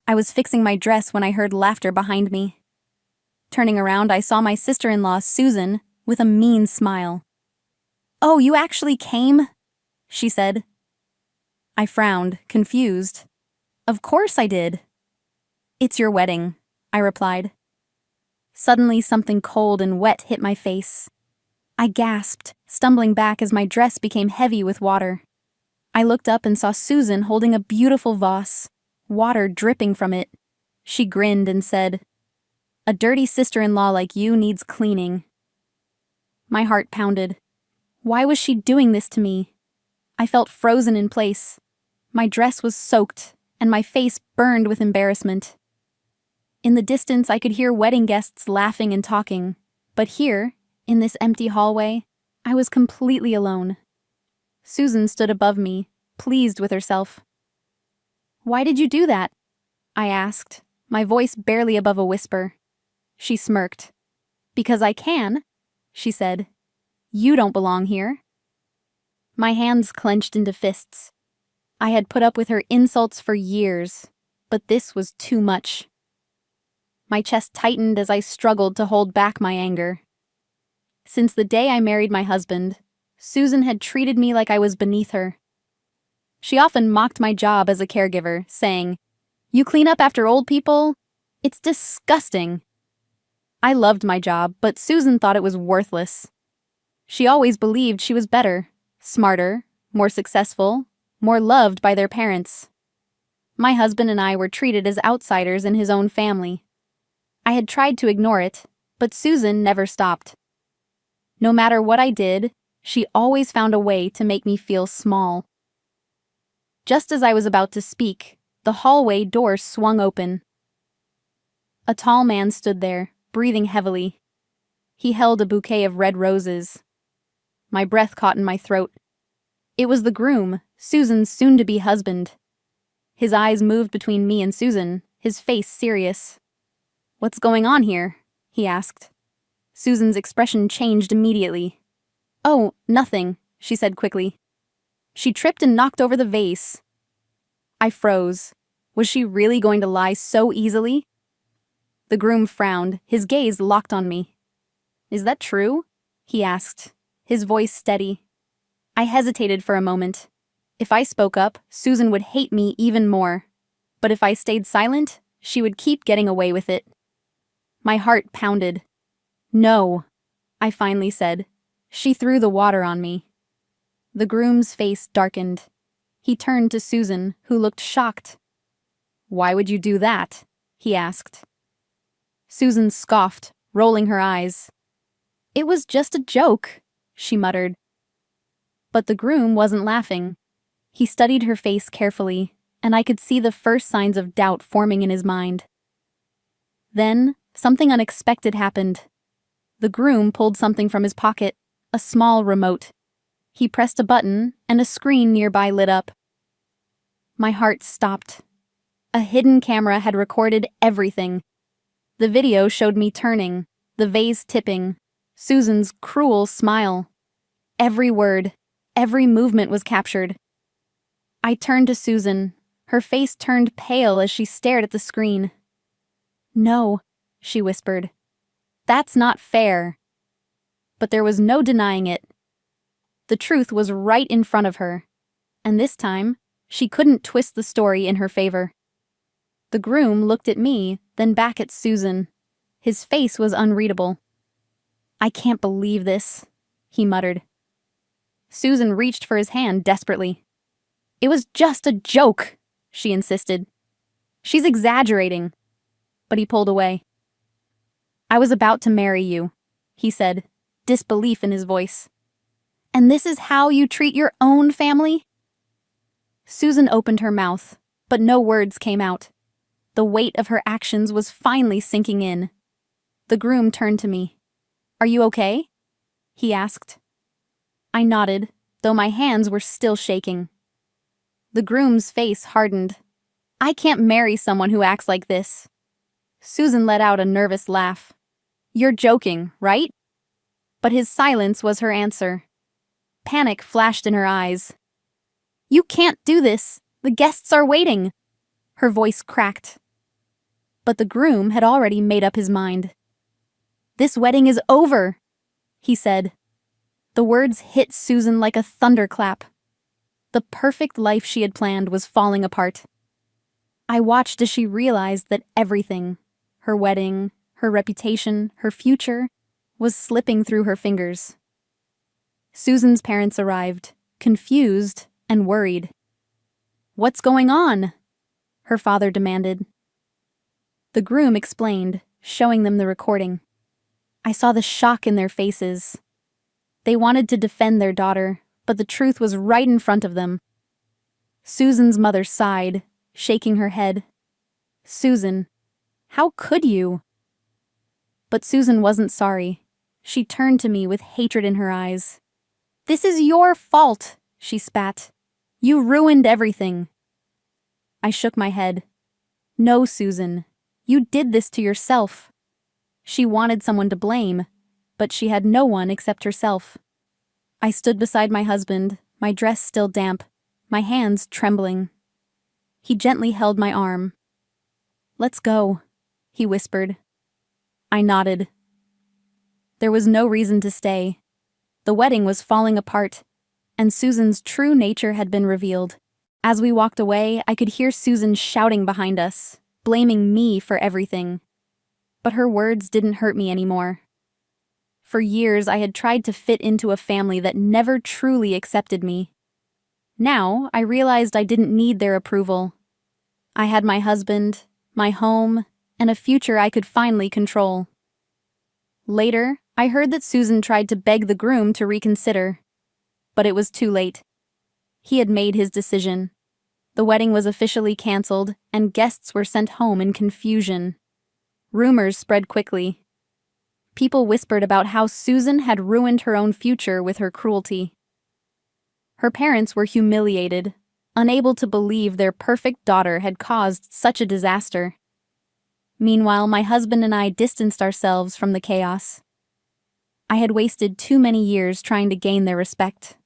I was fixing my dress when I heard laughter behind me. Turning around, I saw my sister-in-law, Susan, with a mean smile. "Oh, you actually came?" she said. I frowned, confused. "Of course I did." "It's your wedding," I replied. Suddenly, something cold and wet hit my face. I gasped, stumbling back as my dress became heavy with water. I looked up and saw Susan holding a beautiful vase, water dripping from it. She grinned and said, "A dirty sister-in-law like you needs cleaning." My heart pounded. Why was she doing this to me? I felt frozen in place. My dress was soaked, and my face burned with embarrassment. In the distance, I could hear wedding guests laughing and talking, but here, in this empty hallway, I was completely alone. Susan stood above me, pleased with herself. "Why did you do that?" I asked, my voice barely above a whisper. She smirked. "Because I can," she said. "You don't belong here." My hands clenched into fists. I had put up with her insults for years, but this was too much. My chest tightened as I struggled to hold back my anger. Since the day I married my husband, Susan had treated me like I was beneath her. She often mocked my job as a caregiver, saying, "You clean up after old people? It's disgusting." I loved my job, but Susan thought it was worthless. She always believed she was better, smarter, more successful, more loved by their parents. My husband and I were treated as outsiders in his own family. I had tried to ignore it, but Susan never stopped. No matter what I did, she always found a way to make me feel small. Just as I was about to speak, the hallway door swung open. A tall man stood there, breathing heavily. He held a bouquet of red roses. My breath caught in my throat. It was the groom, Susan's soon-to-be husband. His eyes moved between me and Susan, his face serious. "What's going on here?" he asked. Susan's expression changed immediately. "Oh, nothing," she said quickly. She tripped and knocked over the vase. I froze. Was she really going to lie so easily? The groom frowned, his gaze locked on me. "Is that true?" he asked, his voice steady. I hesitated for a moment. If I spoke up, Susan would hate me even more. But if I stayed silent, she would keep getting away with it. My heart pounded. "No," I finally said. She threw the water on me. The groom's face darkened. He turned to Susan, who looked shocked. "Why would you do that?" he asked. Susan scoffed, rolling her eyes. "It was just a joke," she muttered. But the groom wasn't laughing. He studied her face carefully, and I could see the first signs of doubt forming in his mind. Then, something unexpected happened. The groom pulled something from his pocket, a small remote. He pressed a button, and a screen nearby lit up. My heart stopped. A hidden camera had recorded everything. The video showed me turning, the vase tipping, Susan's cruel smile. Every word, every movement was captured. I turned to Susan. Her face turned pale as she stared at the screen. "No," she whispered. "That's not fair." But there was no denying it. The truth was right in front of her, and this time, she couldn't twist the story in her favor. The groom looked at me, then back at Susan. His face was unreadable. "I can't believe this," he muttered. Susan reached for his hand desperately. "It was just a joke," she insisted. "She's exaggerating." But he pulled away. "I was about to marry you," he said, disbelief in his voice. "And this is how you treat your own family?" Susan opened her mouth, but no words came out. The weight of her actions was finally sinking in. The groom turned to me. "Are you okay?" he asked. I nodded, though my hands were still shaking. The groom's face hardened. "I can't marry someone who acts like this." Susan let out a nervous laugh. "You're joking, right?" But his silence was her answer. Panic flashed in her eyes. "You can't do this. The guests are waiting." Her voice cracked. But the groom had already made up his mind. "This wedding is over," he said. The words hit Susan like a thunderclap. The perfect life she had planned was falling apart. I watched as she realized that everything, her wedding, her reputation, her future, was slipping through her fingers. Susan's parents arrived, confused and worried. "What's going on?" her father demanded. The groom explained, showing them the recording. I saw the shock in their faces. They wanted to defend their daughter, but the truth was right in front of them. Susan's mother sighed, shaking her head. "Susan, how could you?" But Susan wasn't sorry. She turned to me with hatred in her eyes. "This is your fault," she spat. "You ruined everything." I shook my head. "No, Susan, you did this to yourself." She wanted someone to blame, but she had no one except herself. I stood beside my husband, my dress still damp, my hands trembling. He gently held my arm. "Let's go," he whispered. I nodded. There was no reason to stay. The wedding was falling apart, and Susan's true nature had been revealed. As we walked away, I could hear Susan shouting behind us, blaming me for everything. But her words didn't hurt me anymore. For years, I had tried to fit into a family that never truly accepted me. Now, I realized I didn't need their approval. I had my husband, my home, and a future I could finally control. Later, I heard that Susan tried to beg the groom to reconsider. But it was too late. He had made his decision. The wedding was officially canceled, and guests were sent home in confusion. Rumors spread quickly. People whispered about how Susan had ruined her own future with her cruelty. Her parents were humiliated, unable to believe their perfect daughter had caused such a disaster. Meanwhile, my husband and I distanced ourselves from the chaos. I had wasted too many years trying to gain their respect.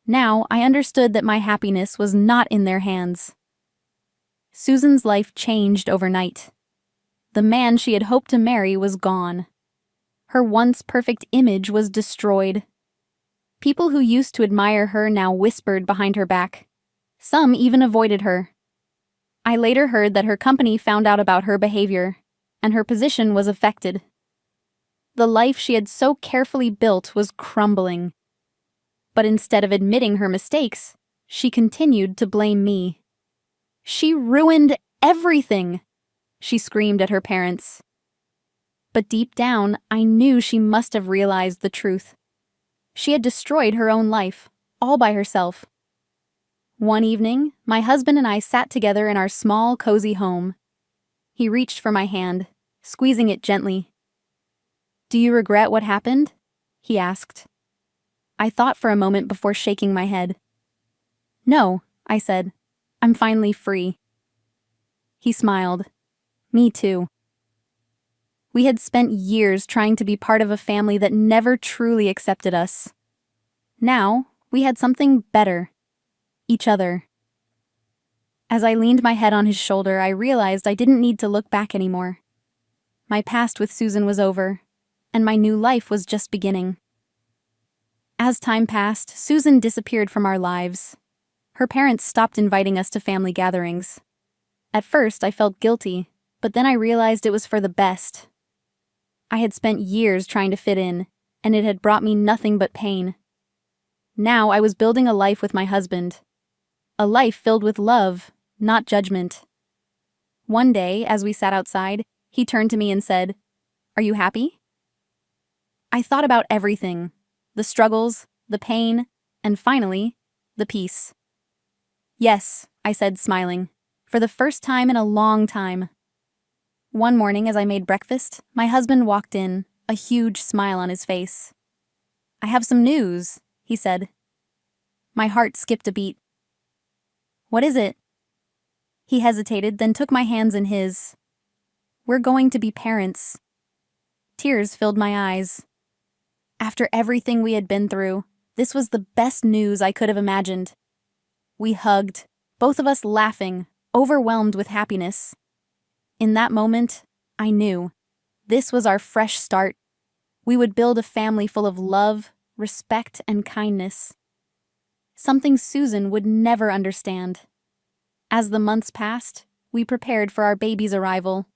Now, I understood that my happiness was not in their hands. Susan's life changed overnight. The man she had hoped to marry was gone. Her once perfect image was destroyed. People who used to admire her now whispered behind her back. Some even avoided her. I later heard that her company found out about her behavior, and her position was affected. The life she had so carefully built was crumbling. But instead of admitting her mistakes, she continued to blame me. "She ruined everything!" she screamed at her parents. But deep down, I knew she must have realized the truth. She had destroyed her own life, all by herself. One evening, my husband and I sat together in our small, cozy home. He reached for my hand, squeezing it gently. "Do you regret what happened?" he asked. I thought for a moment before shaking my head. "No," I said. "I'm finally free." He smiled. "Me too." We had spent years trying to be part of a family that never truly accepted us. Now, we had something better. Each other. As I leaned my head on his shoulder, I realized I didn't need to look back anymore. My past with Susan was over, and my new life was just beginning. As time passed, Susan disappeared from our lives. Her parents stopped inviting us to family gatherings. At first, I felt guilty, but then I realized it was for the best. I had spent years trying to fit in, and it had brought me nothing but pain. Now I was building a life with my husband. A life filled with love, not judgment. One day, as we sat outside, he turned to me and said, "Are you happy?" I thought about everything. The struggles, the pain, and finally, the peace. "Yes," I said, smiling, for the first time in a long time. One morning as I made breakfast, my husband walked in, a huge smile on his face. "I have some news," he said. My heart skipped a beat. "What is it?" He hesitated, then took my hands in his. "We're going to be parents." Tears filled my eyes. After everything we had been through, this was the best news I could have imagined. We hugged, both of us laughing, overwhelmed with happiness. In that moment, I knew. This was our fresh start. We would build a family full of love, respect, and kindness. Something Susan would never understand. As the months passed, we prepared for our baby's arrival.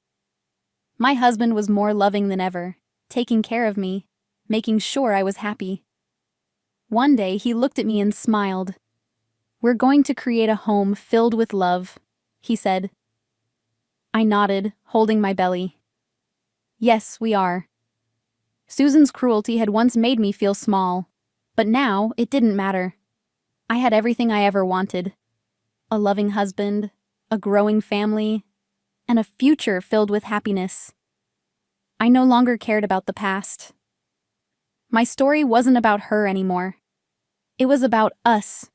My husband was more loving than ever, taking care of me, making sure I was happy. One day, he looked at me and smiled. "We're going to create a home filled with love," he said. I nodded, holding my belly. Yes, we are. Susan's cruelty had once made me feel small, but now it didn't matter. I had everything I ever wanted. A loving husband, a growing family, and a future filled with happiness. I no longer cared about the past. My story wasn't about her anymore. It was about us,